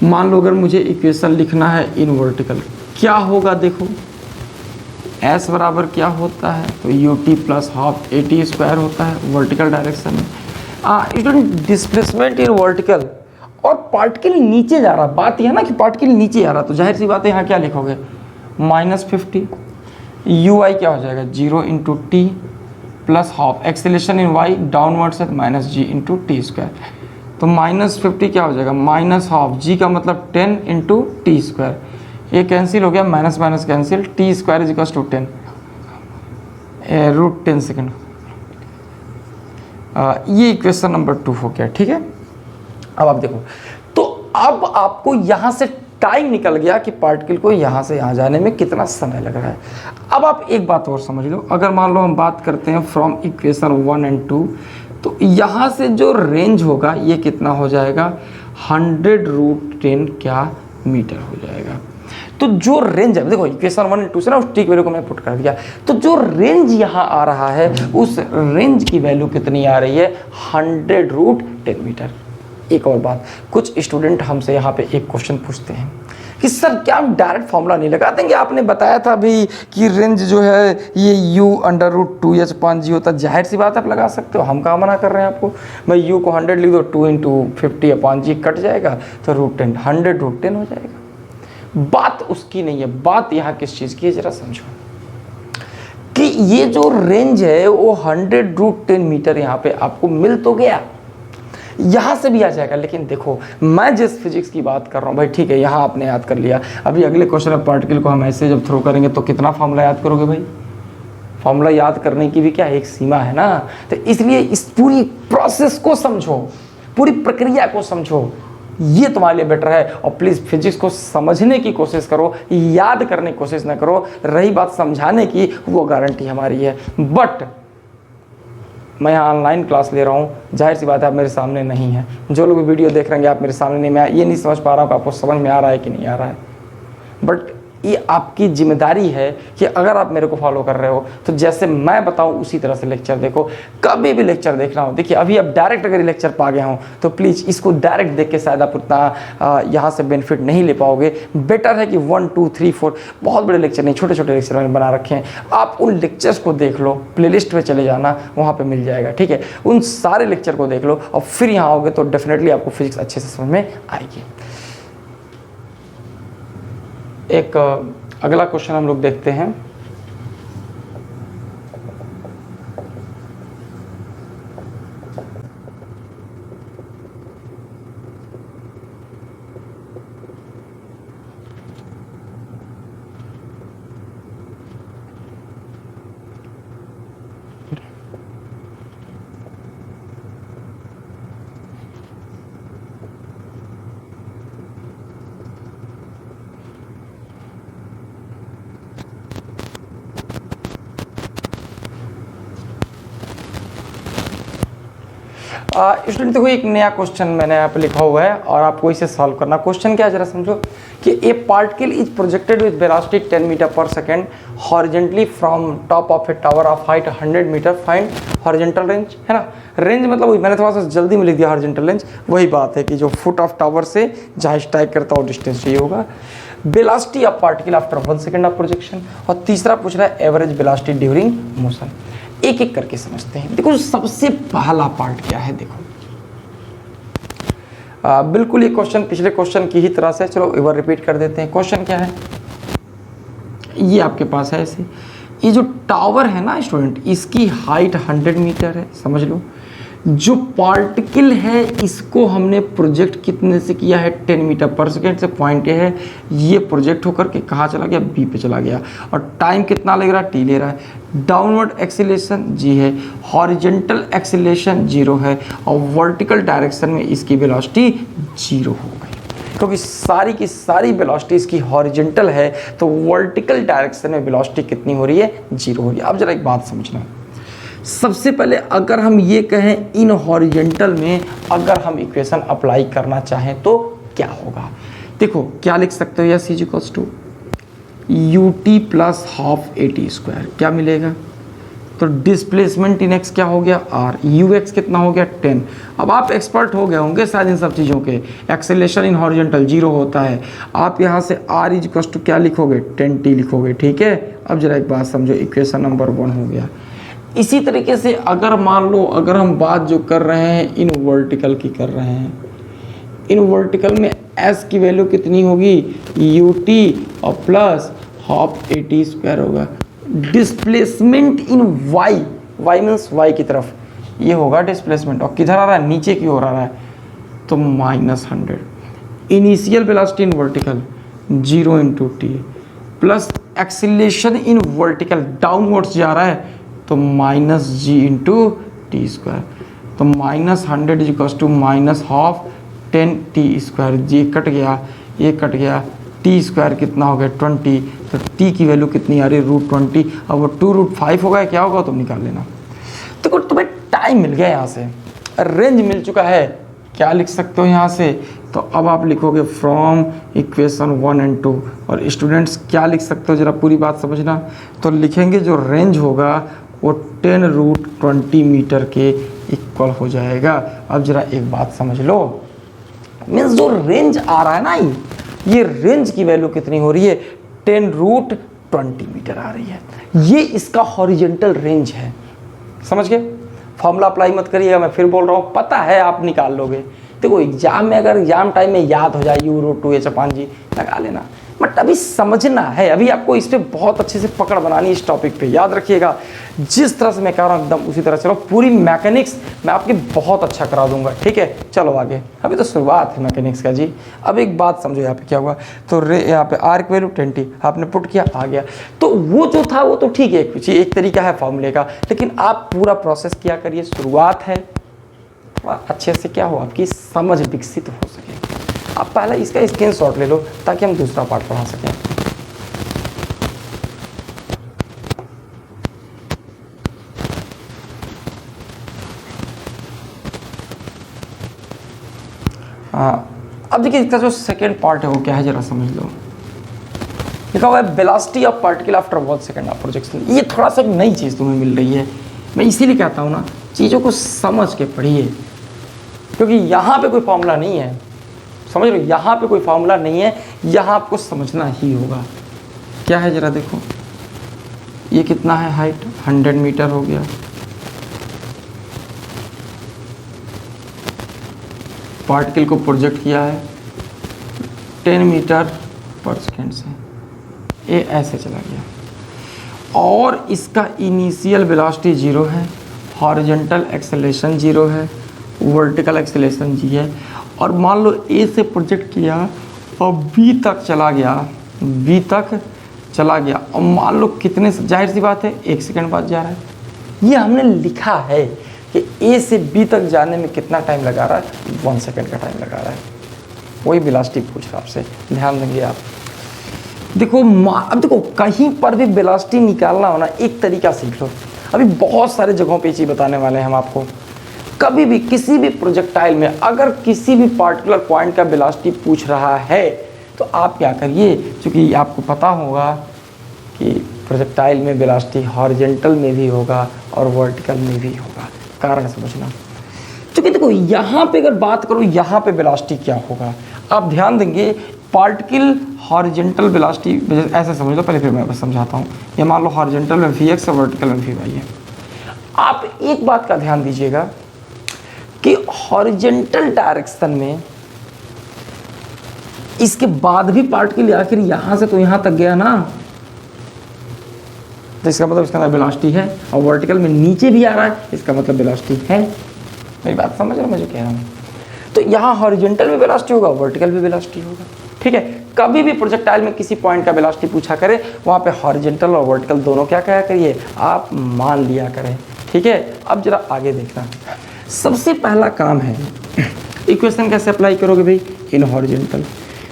Speaker 1: मान लो अगर मुझे इक्वेशन लिखना है इन वर्टिकल, क्या होगा देखो, एस बराबर क्या होता है, तो U T plus half A T square होता है वर्टिकल डायरेक्शन में। डिस्प्लेसमेंट इन वर्टिकल, और पार्टिकल नीचे जा रहा, बात यह है ना कि पार्टिकल नीचे जा रहा, तो जाहिर सी बात है यहाँ क्या लिखोगे -50, यू आई क्या हो जाएगा 0 into t plus half, acceleration in y downward से -g इंटू टी स्क्वायर, तो -50 क्या हो जाएगा -हाफ, g का मतलब 10 इंटू टी स्क्वायर, ये कैंसिल हो गया, minus minus cancel, t square is equal to 10 √10 second. ये इक्वेशन नंबर 2 हो गया। ठीक है, अब आप देखो, तो अब आपको यहाँ से टाइम निकल गया कि पार्टिकल को यहाँ से यहाँ जाने में कितना समय लग रहा है। अब आप एक बात और समझ लो, अगर मान लो हम बात करते हैं फ्रॉम इक्वेशन 1 और 2, तो यहाँ से जो रेंज होगा ये कितना हो जाएगा 100√10 क्या मीटर हो जाएगा। तो जो रेंज है, देखो इक्वेशन 1 और 2 से ना उस टी की वैल्यू को मैं पुट कर दिया, तो जो रेंज यहाँ आ रहा है उस रेंज की वैल्यू कितनी आ रही है 100√10 मीटर। एक और बात, कुछ स्टूडेंट हमसे यहाँ पे एक क्वेश्चन पूछते हैं कि सर क्या हम डायरेक्ट फॉर्मूला नहीं लगा देंगे, आपने बताया था अभी कि रेंज जो है ये u√2h/g होता है, जाहिर सी बात आप लगा सकते हो, हम कहाँ मना कर रहे हैं आपको। मैं u को 100 लिख दो, 2 इंटू 50/g कट जाएगा तो √10 100√10 हो जाएगा। बात उसकी नहीं है, बात यहाँ किस चीज़ की है जरा समझो, कि ये जो रेंज है वो 100√10 मीटर यहाँ पे आपको मिल तो गया, यहाँ से भी आ जाएगा, लेकिन देखो मैं जिस फिजिक्स की बात कर रहा हूँ भाई, ठीक है यहाँ आपने याद कर लिया, अभी अगले क्वेश्चन में पार्टिकल को हम ऐसे जब थ्रो करेंगे तो कितना फॉर्मूला याद करोगे भाई, फॉर्मूला याद करने की भी क्या एक सीमा है ना, तो इसलिए इस पूरी प्रोसेस को समझो, पूरी प्रक्रिया को समझो, ये तुम्हारे लिए बेटर है। और प्लीज़ फिजिक्स को समझने की कोशिश करो, याद करने की कोशिश ना करो। रही बात समझाने की, वो गारंटी हमारी है, बट मैं यहाँ ऑनलाइन क्लास ले रहा हूँ, जाहिर सी बात है आप मेरे सामने नहीं है, जो लोग वीडियो देख रहे हैं आप मेरे सामने नहीं, मैं ये नहीं समझ पा रहा हूँ कि आपको समझ में आ रहा है कि नहीं आ रहा है, बट ये आपकी जिम्मेदारी है कि अगर आप मेरे को फॉलो कर रहे हो तो जैसे मैं बताऊं उसी तरह से लेक्चर देखो। कभी भी लेक्चर देखना हो, देखिए अभी आप डायरेक्ट अगर लेक्चर पा गए हों तो प्लीज़ इसको डायरेक्ट देख के शायद आप उतना यहाँ से बेनिफिट नहीं ले पाओगे। बेटर है कि 1 2 3 4 बहुत बड़े लेक्चर नहीं, छोटे छोटे लेक्चर मैंने बना रखे हैं, आप उन लेक्चर्स को देख लो, प्लेलिस्ट में चले जाना, वहाँ पर मिल जाएगा, ठीक है। उन सारे लेक्चर को देख लो और फिर यहाँ आओगे तो डेफिनेटली आपको फिजिक्स अच्छे से समझ में आएगी। एक अगला क्वेश्चन हम लोग देखते हैं। स्टूडेंट देखो एक नया क्वेश्चन मैंने यहाँ पे लिखा हुआ है और आपको इसे सॉल्व करना। क्वेश्चन क्या है जरा समझो कि a particle is projected with velocity 10 meter per second horizontally from top of a tower of height 100 meter, find horizontal range, है ना। रेंज मतलब मैंने थोड़ा सा जल्दी में लिख दिया हॉरिजेंटल रेंज, वही बात है कि जो फुट ऑफ टावर से जहाँ स्ट्राइक करता हो डिस्टेंस चाहिए होगा। Velocity of particle after 1 second of projection, और तीसरा पूछ रहा है एवरेज वेलोसिटी ड्यूरिंग मोशन। एक एक करके समझते हैं। देखो सबसे पहला पार्ट क्या है, देखो बिल्कुल ये क्वेश्चन पिछले क्वेश्चन की ही तरह से, चलो एक बार रिपीट कर देते हैं। क्वेश्चन क्या है, ये आपके पास है ऐसे, ये जो टावर है ना स्टूडेंट, इसकी हाइट 100 मीटर है, समझ लो। जो पार्टिकल है इसको हमने प्रोजेक्ट कितने से किया है, 10 मीटर पर सेकेंड से। पॉइंट ये है, ये प्रोजेक्ट होकर के कहाँ चला गया, बी पे चला गया, और टाइम कितना लग रहा है, टी ले रहा है। डाउनवर्ड एक्सीलरेशन जी है, हॉरिजेंटल एक्सीलरेशन 0 है, और वर्टिकल डायरेक्शन में इसकी वेलोसिटी 0 हो गई, क्योंकि सारी की सारी वेलोसिटी इसकी हॉरिजेंटल है, तो वर्टिकल डायरेक्शन में वेलोसिटी कितनी हो रही है, 0 हो रही है। अब जरा एक बात समझना, सबसे पहले अगर हम ये कहें इन हॉरिजेंटल में अगर हम इक्वेशन अप्लाई करना चाहें तो क्या होगा, देखो क्या लिख सकते हो, s is equals to ut plus half AT square, क्या मिलेगा, तो डिस्प्लेसमेंट इन x क्या हो गया r, ux कितना हो गया 10। अब आप एक्सपर्ट हो गए होंगे शायद इन सब चीज़ों के, एक्सेलेरेशन इन हॉरिजेंटल 0 होता है, आप यहाँ से r इज इक्वल्स टू क्या लिखोगे, 10t लिखोगे, ठीक है। अब जरा एक बात समझो, इक्वेशन नंबर 1 हो गया। इसी तरीके से अगर मान लो, अगर हम बात जो कर रहे हैं इन वर्टिकल की कर रहे हैं, इन वर्टिकल में s की वैल्यू कितनी होगी, ut और प्लस हाफ AT स्क्वायर होगा। Displacement in y means y की तरफ, ये होगा डिस्प्लेसमेंट, और किधर आ रहा है, नीचे की ओर आ रहा है, तो -100। Initial velocity in vertical 0 into t, plus acceleration in vertical downwards जा रहा है, तो -g इंटू टी स्क्वायर, तो -100 is equals to minus half 10t square, ये कट गया, ये कट गया, टी स्क्वायर कितना हो गया 20, तो t की वैल्यू कितनी आ रही है √20, अब वो 2√5 होगा, क्या होगा तुम निकाल लेना। तो तुम्हें टाइम मिल गया, यहाँ से रेंज मिल चुका है, क्या लिख सकते हो यहाँ से, तो अब आप लिखोगे फ्रॉम इक्वेशन 1 एंड 2, और स्टूडेंट्स क्या लिख सकते हो, जरा पूरी बात समझना, तो लिखेंगे जो रेंज होगा वो 10√20 मीटर के इक्वल हो जाएगा। अब जरा एक बात समझ लो, मीन्स जो रेंज आ रहा है ना, ये रेंज की वैल्यू कितनी हो रही है, 10√20 मीटर आ रही है, ये इसका हॉरिजेंटल रेंज है, समझ गए। फॉर्मूला अप्लाई मत करिएगा, मैं फिर बोल रहा हूँ, पता है आप निकाल लोगे। देखो एग्जाम में अगर एग्जाम टाइम में याद हो जाए u√2h/g लगा लेना, बट अभी समझना है, अभी आपको इस पर बहुत अच्छे से पकड़ बनानी है, इस टॉपिक पे याद रखिएगा। जिस तरह से मैं कह रहा हूँ एकदम उसी तरह चलो, पूरी मैकेनिक्स मैं आपकी बहुत अच्छा करा दूंगा, ठीक है। चलो आगे, अभी तो शुरुआत है मैकेनिक्स का जी। अब एक बात समझो यहाँ पे क्या हुआ, तो यहाँ पे r की वैल्यू 20 आपने पुट किया, आ गया, तो वो जो था वो तो ठीक है, एक तरीका है फॉर्मूले का, लेकिन आप पूरा प्रोसेस किया करिए, शुरुआत है, अच्छे से क्या हो आपकी समझ विकसित हो सके। आप पहले इसका स्क्रीनशॉट ले लो ताकि हम दूसरा पार्ट पढ़ा सकें। अब देखिए इसका जो सेकेंड पार्ट है वो क्या है, जरा समझ लो। लिखा हुआ है velocity of particle after 1 second of projection. ये थोड़ा सा नई चीज़ तुम्हें मिल रही है, मैं इसीलिए कहता हूँ ना, चीज़ों को समझ के पढ़िए, क्योंकि यहाँ पे कोई फॉर्मूला नहीं है, समझ लो, यहाँ पे कोई फार्मूला नहीं है, यहाँ आपको समझना ही होगा। क्या है जरा देखो, ये कितना है हाइट, 100 मीटर हो गया, पार्टिकल को प्रोजेक्ट किया है 10 मीटर पर सेकेंड से, ये ऐसे चला गया, और इसका इनिशियल वेलोसिटी 0 है, हॉरिजॉन्टल एक्सेलरेशन 0 है, वर्टिकल एक्सेलरेशन जी है, और मान लो ए से प्रोजेक्ट किया और बी तक चला गया, बी तक चला गया, और मान लो कितने, जाहिर सी बात है 1 सेकंड बाद जा रहा है, ये हमने लिखा है कि ए से बी तक जाने में कितना टाइम लगा रहा है, 1 सेकंड का टाइम लगा रहा है, वही वेलोसिटी पूछ रहा है आपसे, ध्यान देंगे आप। देखो अब देखो कहीं पर भी वेलोसिटी निकालना हो ना, एक तरीका सीख लो, अभी बहुत सारे जगहों पे चीज़ बताने वाले हैं हम आपको। कभी भी किसी भी प्रोजेक्टाइल में अगर किसी भी पार्टिकुलर पॉइंट का वेलोसिटी पूछ रहा है तो आप क्या करिए, क्योंकि आपको पता होगा कि प्रोजेक्टाइल में वेलोसिटी हॉरिजॉन्टल में भी होगा और वर्टिकल में भी होगा, कारण समझना। क्योंकि देखो यहाँ पे अगर बात करो, यहाँ पे वेलोसिटी क्या होगा, आप ध्यान देंगे पार्टिकल हॉरिजेंटल वेलोसिटी ऐसे समझ लो पहले, फिर मैं बस समझाता हूँ। ये मान लो हॉरिजेंटल में Vx और वर्टिकल में Vy है। आप एक बात का ध्यान दीजिएगा कि हॉरिजेंटल डायरेक्शन में इसके बाद भी पार्टिकल आखिर यहां से तो यहां तक गया ना, तो इसका मतलब इसका अंदर वेलोसिटी है। और वर्टिकल में नीचे भी आ रहा है, इसका मतलब वेलोसिटी है। मेरी बात समझ रहे हो मुझे कह रहा हूँ? तो यहाँ हॉरिजेंटल में वेलोसिटी होगा, वर्टिकल में वेलोसिटी होगा। ठीक है, कभी भी प्रोजेक्टाइल में किसी पॉइंट का वेलोसिटी पूछा करे, वहाँ पे हॉरिजेंटल और वर्टिकल दोनों क्या कहा करिए, आप मान लिया करें। ठीक है, अब जरा आगे देखना। सबसे पहला काम है, इक्वेशन कैसे अप्लाई करोगे भाई, इन हॉरिजेंटल।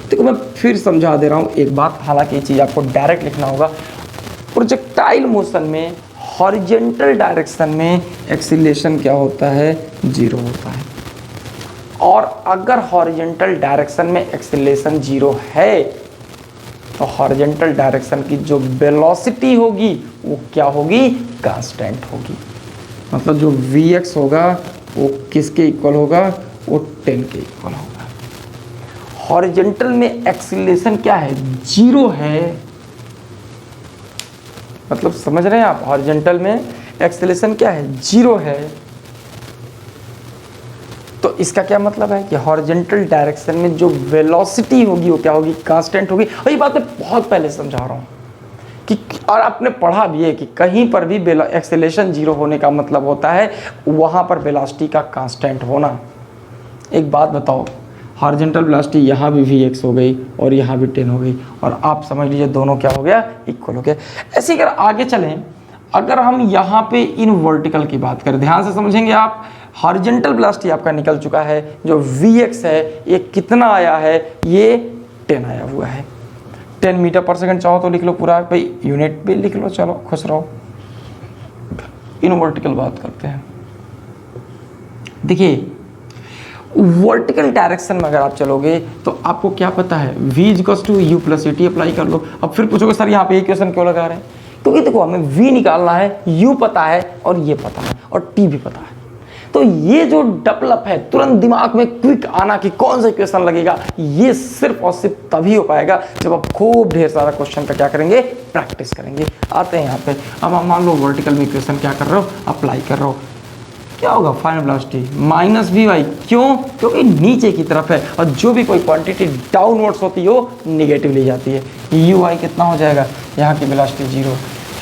Speaker 1: देखो मैं फिर समझा दे रहा हूँ एक बात, हालांकि ये चीज़ आपको डायरेक्ट लिखना होगा। प्रोजेक्टाइल मोशन में हॉरिजेंटल डायरेक्शन में एक्सीलरेशन क्या होता है, 0 होता है। और अगर हॉरिजेंटल डायरेक्शन में एक्सीलरेशन 0 है तो हॉरिजेंटल डायरेक्शन की जो वेलोसिटी होगी वो क्या होगी, कांस्टेंट होगी। मतलब जो Vx होगा वो किसके इक्वल होगा, वो 10 के इक्वल होगा। हॉरिजेंटल में एक्सीलरेशन क्या है, 0 है। मतलब समझ रहे हैं आप, हॉरिजेंटल में एक्सीलरेशन क्या है, 0 है। तो इसका क्या मतलब है कि हॉरिजेंटल डायरेक्शन में जो वेलोसिटी होगी वो क्या होगी, कांस्टेंट होगी। और ये बात मैं बहुत पहले समझा रहा हूँ कि, और आपने पढ़ा भी है कि कहीं पर भी एक्सेलेरेशन 0 होने का मतलब होता है वहाँ पर वेलोसिटी का कांस्टेंट होना। एक बात बताओ, हॉरिजेंटल वेलोसिटी यहाँ भी Vx हो गई और यहाँ भी 10 हो गई, और आप समझ लीजिए दोनों क्या हो गया, इक्वल हो गया। ऐसे अगर आगे चलें, अगर हम यहाँ पे इन वर्टिकल की बात करें, ध्यान से समझेंगे आप, हॉरिजेंटल वेलोसिटी आपका निकल चुका है, जो Vx है ये कितना आया है, ये 10 आया हुआ है। 10 मीटर पर सेकंड चाहो तो लिख लो पूरा भाई, यूनिट भी लिख लो, चलो खुश रहो। इन वर्टिकल बात करते हैं। देखिए वर्टिकल डायरेक्शन में अगर आप चलोगे तो आपको क्या पता है, v equals to u plus t apply कर लो। अब फिर पूछोगे सर यहाँ पे इक्वेशन क्यों लगा रहे हैं, क्योंकि देखो हमें v निकालना है, u पता है और ये पता है और t भी पता है। तो ये जो डेवलप है तुरंत दिमाग में क्विक आना कि कौन सा इक्वेशन लगेगा, ये सिर्फ और सिर्फ तभी हो पाएगा जब आप खूब ढेर सारा क्वेश्चन का क्या करेंगे, प्रैक्टिस करेंगे। आते हैं यहाँ पे, अब आप मान लो वर्टिकल में इक्वेशन क्या कर रहे हो, अप्लाई कर रहे हो। क्या होगा, फाइनल वेलोसिटी माइनस Vy, क्यों, क्योंकि नीचे की तरफ है और जो भी कोई क्वांटिटी डाउनवर्ड्स होती है वो निगेटिव ली जाती है। Uy कितना हो जाएगा, यहाँ की वेलोसिटी 0,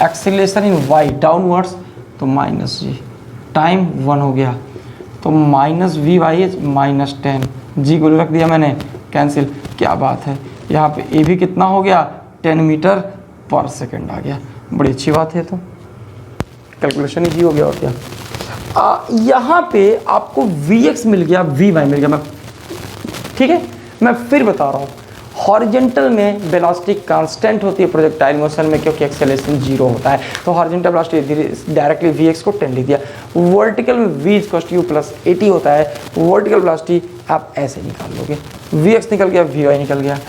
Speaker 1: एक्सीलरेशन इन y डाउनवर्ड्स तो माइनस g, टाइम 1 हो गया, तो माइनस Vy माइनस 10, g को रख दिया मैंने कैंसिल। क्या बात है, यहाँ पे ए भी कितना हो गया, 10 मीटर पर सेकेंड आ गया। बड़ी अच्छी बात है, तो कैलकुलेशन ही हो गया और क्या। यहाँ पे आपको Vx मिल गया, Vy मिल गया। मैं ठीक है, मैं फिर बता रहा हूँ, हॉरिजेंटल में वेलोसिटी कांस्टेंट होती है प्रोजेक्टाइल मोशन में, क्योंकि एक्सेलरेशन 0 होता है। तो हॉरिजेंटल वेलोसिटी डायरेक्टली Vx को 10 लिख दिया। वर्टिकल में v equals to u plus t होता है। वर्टिकल वेलोसिटी आप ऐसे निकाल लोगे, Vx निकल गया, Vy निकल गया।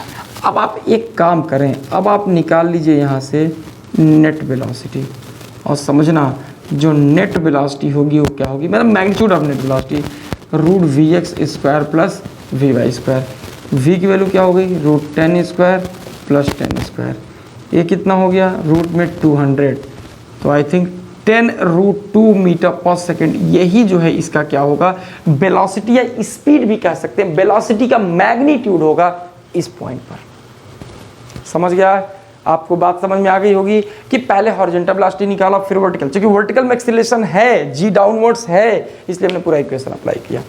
Speaker 1: अब आप एक काम करें, अब आप निकाल लीजिए यहाँ से नेट वेलोसिटी, और समझना जो नेट वेलोसिटी होगी वो क्या होगी, मतलब magnitude of net velocity, root Vx square plus Vy square. v की वैल्यू क्या हो गई, रूट 10 स्क्वायर प्लस 10 स्क्वायर। ये कितना हो गया, रूट में 200, तो I think 10 root 2 metre per second, यही जो है इसका क्या होगा, वेलोसिटी या स्पीड भी कह सकते हैं, वेलोसिटी का मैग्नीट्यूड होगा इस पॉइंट पर। समझ गया आपको, बात समझ में आ गई होगी कि पहले हॉरिजॉन्टल वेलोसिटी निकाला फिर वर्टिकल, क्योंकि वर्टिकल में एक्सीलरेशन है, जी डाउनवर्ड्स है, इसलिए हमने पूरा इक्वेशन अप्लाई किया।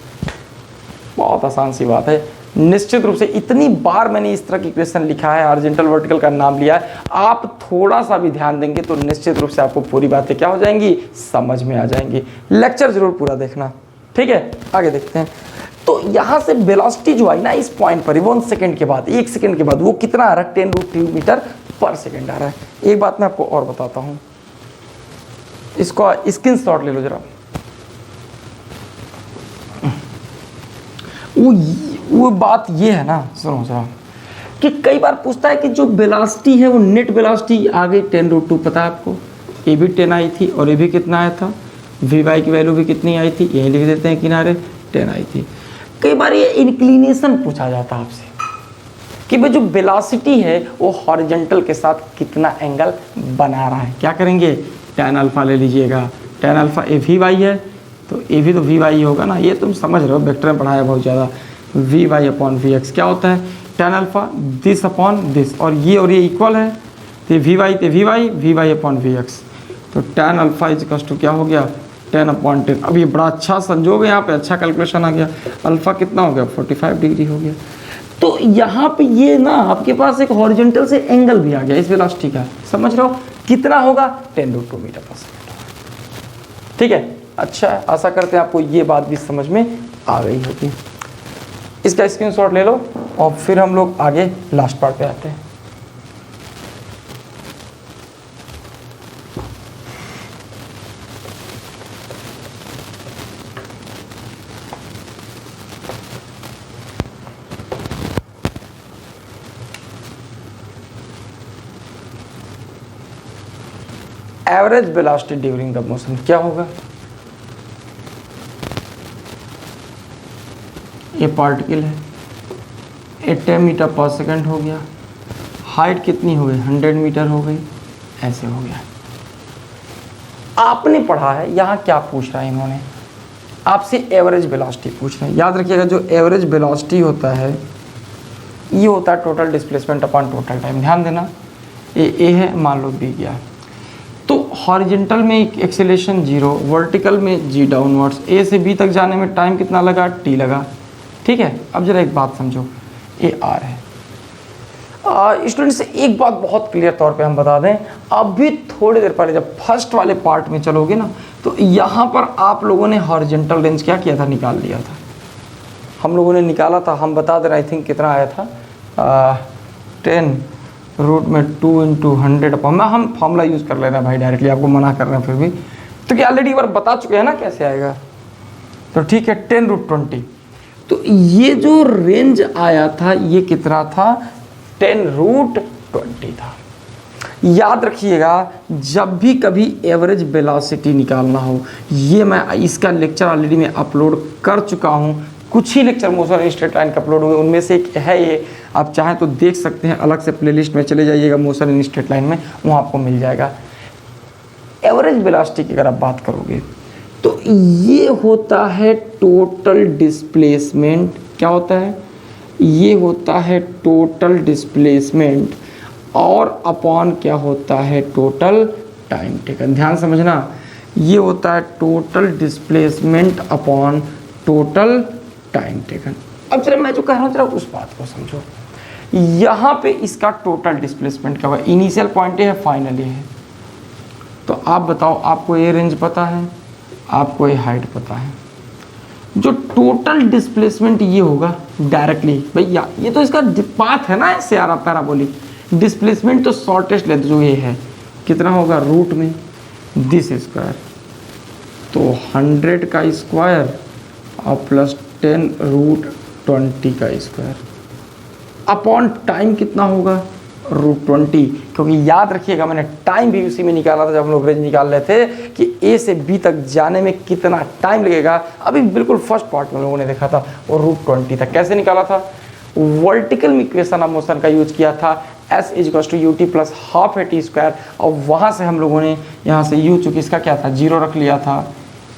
Speaker 1: बहुत आसान सी बात है। निश्चित रूप से इतनी बार मैंने इस तरह की इक्वेशन लिखा है, हॉरिजॉन्टल वर्टिकल का नाम लिया है, आप थोड़ा सा भी ध्यान देंगे तो निश्चित रूप से आपको पूरी बातें क्या हो जाएंगी, समझ में आ जाएंगी। लेक्चर जरूर पूरा देखना, ठीक है। आगे देखते हैं। तो यहाँ से वेलोसिटी जो आई ना इस पॉइंट पर 1 सेकंड के बाद, 1 सेकंड के बाद वो कितना आ रहा है, 10 रूट 2 मीटर पर सेकंड आ रहा है। एक बात मैं आपको और बताता हूँ, इसको स्क्रीनशॉट ले लो जरा। वो बात ये है ना, सुनो जरा, कि कई बार पूछता है कि जो वेलोसिटी है वो नेट वेलोसिटी आ गई 10 रूट 2, पता है आपको, ये भी 10 आई थी और ये भी कितना आया था, Vy की वैल्यू भी कितनी आई थी, यही लिख देते हैं किनारे, 10 आई थी। कई बार ये इंक्लिनेशन पूछा जाता है आपसे कि भाई जो वेलोसिटी है वो हॉरिजॉन्टल के साथ कितना एंगल बना रहा है। क्या करेंगे, tan अल्फा ले लीजिएगा। tan alpha a v y है तो ए भी तो वी वाई होगा ना, ये तुम समझ रहे हो, वेक्टर में पढ़ाया बहुत ज़्यादा। V y upon v x क्या होता है, tan alpha this upon this, और ये इक्वल है तो v y upon v x. तो tan अल्फा इज टू क्या हो गया, 10 अपॉन 10। अब ये बड़ा अच्छा संजोग है, यहाँ पे अच्छा कैलकुलेशन आ गया। अल्फा कितना हो गया, 45 डिग्री हो गया। तो यहाँ पे ये ना आपके पास एक हॉरिजॉन्टल से एंगल भी आ गया इस वेलोसिटी का, समझ रहे हो कितना होगा, 10√2 मीटर पर सेकेंड। ठीक है, अच्छा है, आशा करते हैं आपको ये बात भी समझ में आ गई होगी। इसका स्क्रीनशॉट ले लो और फिर हम लोग आगे लास्ट पार्ट पे आते हैं। Average velocity during the motion क्या होगा, ये पार्टिकल है, ये 10 मीटर पर सेकंड हो गया, हाइट कितनी हो गई, 100 मीटर हो गई, ऐसे हो गया। आपने पढ़ा है, यहाँ क्या पूछ रहा है इन्होंने, आपसे एवरेज वेलोसिटी पूछ रहे हैं। याद रखिएगा जो एवरेज वेलोसिटी होता है ये होता है total displacement upon total time. ध्यान देना, ये ए है, मान लो बी गया, तो हॉरिजॉन्टल में एक्सेलेरेशन 0, वर्टिकल में जी डाउनवर्ड्स, ए से बी तक जाने में टाइम कितना लगा, टी लगा। ठीक है, अब जरा एक बात समझो, ये आर है। स्टूडेंट से एक बात बहुत क्लियर तौर पे हम बता दें, अभी थोड़ी देर पहले जब फर्स्ट वाले पार्ट में चलोगे ना तो यहाँ पर आप लोगों ने हॉरिजॉन्टल रेंज क्या किया था, निकाल लिया था। हम लोगों ने निकाला था, हम बता दें आई थिंक कितना आया था, 10 में 2 × 100 अपॉन, मैं हम फॉर्मूला यूज़ कर ले रहे हैं भाई, डायरेक्टली आपको मना कर रहे हैं फिर भी, तो क्या ऑलरेडी एक बार बता चुके हैं ना कैसे आएगा। तो ठीक है, 10√20। तो ये जो रेंज आया था ये कितना था, 10√20 था। याद रखिएगा जब भी कभी एवरेज वेलोसिटी निकालना हो, ये मैं इसका लेक्चर ऑलरेडी मैं अपलोड कर चुका हूँ, कुछ ही lecture motion in straight line का अपलोड हुए, उनमें से एक है ये, आप चाहें तो देख सकते हैं, अलग से प्लेलिस्ट में चले जाइएगा मोशन इन स्ट्रेट लाइन में, वहाँ आपको मिल जाएगा। एवरेज वेलोसिटी की अगर आप बात करोगे तो ये होता है टोटल डिस्प्लेसमेंट, क्या होता है, ये होता है टोटल डिस्प्लेसमेंट और अपॉन क्या होता है, टोटल टाइम टेकन। ध्यान समझना, ये होता है total displacement upon total time taken. अब चलो मैं जो कह रहा हूँ जरा उस बात को समझो, यहाँ पे इसका टोटल डिस्प्लेसमेंट क्या होगा, इनिशियल पॉइंट ये है, फाइनल ये है। तो आप बताओ, आपको ये रेंज पता है, आपको ये हाइट पता है, जो टोटल डिस्प्लेसमेंट ये होगा डायरेक्टली, भैया ये तो इसका पाथ है ना, ऐसे आ रहा पैराबोलिक, डिस्प्लेसमेंट तो शॉर्टेस्ट लेंथ जो ये है कितना होगा, रूट में दिस स्क्वायर, तो 100 का स्क्वायर और प्लस 10√20 का स्क्वायर अपॉन टाइम कितना होगा, √20। क्योंकि याद रखिएगा मैंने टाइम भी उसी में निकाला था जब हम लोग रेंज निकाल रहे थे कि ए से बी तक जाने में कितना टाइम लगेगा, अभी बिल्कुल फर्स्ट पार्ट में लोगों ने देखा था, और √20 था। कैसे निकाला था, वर्टिकल में इक्वेशन ऑफ मोशन का यूज किया था, S = UT + ½ AT², और वहाँ से हम लोगों ने यहाँ से U चूँकि इसका क्या था, 0 रख लिया था,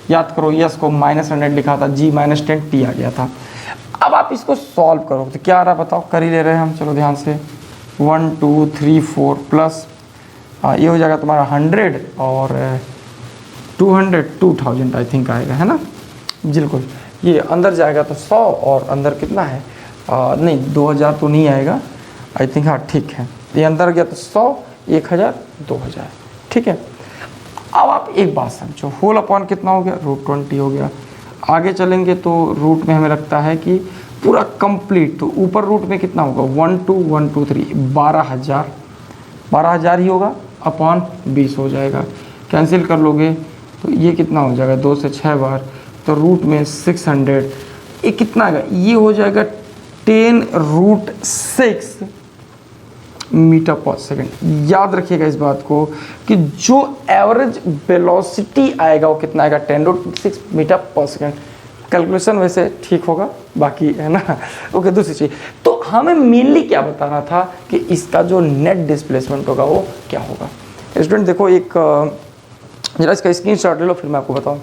Speaker 1: याद करो, यस को -100 लिखा था, G - 10 T आ गया था। अब आप इसको सॉल्व करो तो क्या आ रहा है बताओ, कर ही ले रहे हैं हम, चलो ध्यान से, 1 2 3 4 प्लस ये हो जाएगा तुम्हारा 100 और 200 2000 आई थिंक आएगा, है ना, बिल्कुल। ये अंदर जाएगा तो 100 और अंदर कितना है, नहीं 2000 तो नहीं आएगा आई थिंक, हाँ ठीक है, ये अंदर गया तो 100 1000 2000, ठीक है। अब आप एक बात समझो, होल अपॉन कितना हो गया, √20 हो गया। आगे चलेंगे तो रूट में हमें लगता है कि पूरा कंप्लीट, तो ऊपर रूट में कितना होगा, 1 2 1 2 3 12000 ही होगा, अपॉन 20 हो जाएगा, कैंसिल कर लोगे तो ये कितना हो जाएगा, 2 से 6 बार, तो रूट में 600, ये कितना आएगा, ये हो जाएगा 10√6 मीटर पर सेकंड। याद रखिएगा इस बात को कि जो एवरेज वेलोसिटी आएगा वो कितना आएगा, 10√6 मीटर पर सेकंड। कैलकुलेशन वैसे ठीक होगा, बाकी है ना। ओके, दूसरी चीज़ तो हमें मेनली क्या बताना था कि इसका जो नेट डिस्प्लेसमेंट होगा वो क्या होगा। स्टूडेंट देखो, एक जरा इसका स्क्रीनशॉट ले लो, फिर मैं आपको बताऊँ।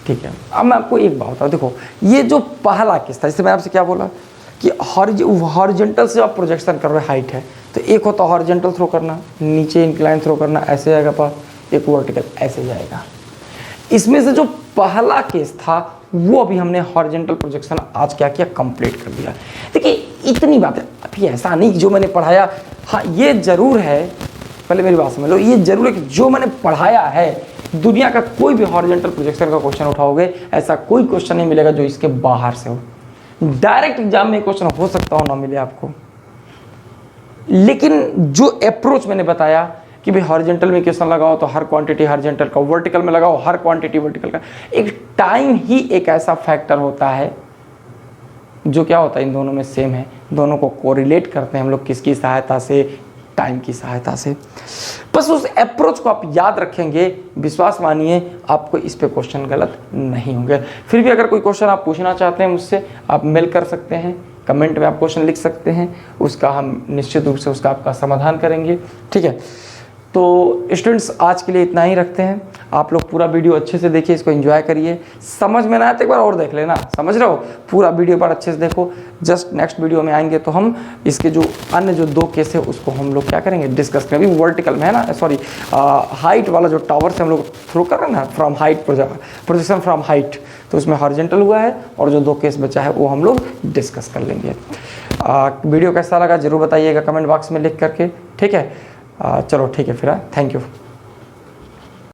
Speaker 1: ठीक है, अब मैं आपको एक बात बताऊँ। देखो, ये जो पहला केस था, जैसे मैं आपसे क्या बोला कि हॉरिजॉन्टल से आप प्रोजेक्शन कर रहे हाइट है, तो एक होता हॉरिजॉन्टल थ्रो करना, नीचे इंक्लाइन थ्रो करना, ऐसे जाएगा पास, एक वर्टिकल ऐसे जाएगा। इसमें से जो पहला केस था वो अभी हमने हॉरिजॉन्टल प्रोजेक्शन आज क्या किया, कंप्लीट कर दिया। देखिए इतनी बात है, अभी ऐसा नहीं कि जो मैंने पढ़ाया, हाँ ये जरूर है, पहले मेरी बात समझ लो, ये जरूर है कि जो मैंने पढ़ाया है, दुनिया का कोई भी हॉरिजॉन्टल प्रोजेक्शन का क्वेश्चन उठाओगे, ऐसा कोई क्वेश्चन नहीं मिलेगा जो इसके बाहर से हो। डायरेक्ट एग्जाम में क्वेश्चन हो सकता हो ना मिले आपको, लेकिन जो अप्रोच मैंने बताया कि भाई हॉरिजॉन्टल में क्वेश्चन लगाओ तो हर क्वांटिटी हॉरिजॉन्टल का, वर्टिकल में लगाओ हर क्वांटिटी वर्टिकल का। एक टाइम ही एक ऐसा फैक्टर होता है जो क्या होता है, इन दोनों में सेम है, दोनों को कोरिलेट करते हैं हम लोग किसकी सहायता से, टाइम की सहायता से। बस उस अप्रोच को आप याद रखेंगे, विश्वास मानिए आपको इस पे क्वेश्चन गलत नहीं होंगे। फिर भी अगर कोई क्वेश्चन आप पूछना चाहते हैं मुझसे, आप मेल कर सकते हैं, कमेंट में आप क्वेश्चन लिख सकते हैं, उसका हम निश्चित रूप से उसका आपका समाधान करेंगे। ठीक है, तो स्टूडेंट्स आज के लिए इतना ही रखते हैं। आप लोग पूरा वीडियो अच्छे से देखिए, इसको एंजॉय करिए। समझ में ना आए तो एक बार और देख लेना, समझ रहे हो, पूरा वीडियो बार अच्छे से देखो। जस्ट नेक्स्ट वीडियो में आएंगे तो हम इसके जो अन्य जो 2 केस है उसको हम लोग क्या करेंगे, डिस्कस करेंगे। अभी वर्टिकल में है ना, सॉरी हाइट वाला जो टावर से हम लोग थ्रो कर रहे हैं ना, from height projection from height, तो उसमें हॉरिजॉन्टल हुआ है, और जो 2 केस बचा है वो हम लोग डिस्कस कर लेंगे। वीडियो कैसा लगा जरूर बताइएगा कमेंट बॉक्स में लिख करके। ठीक है, चलो ठीक है फिर, थैंक यू।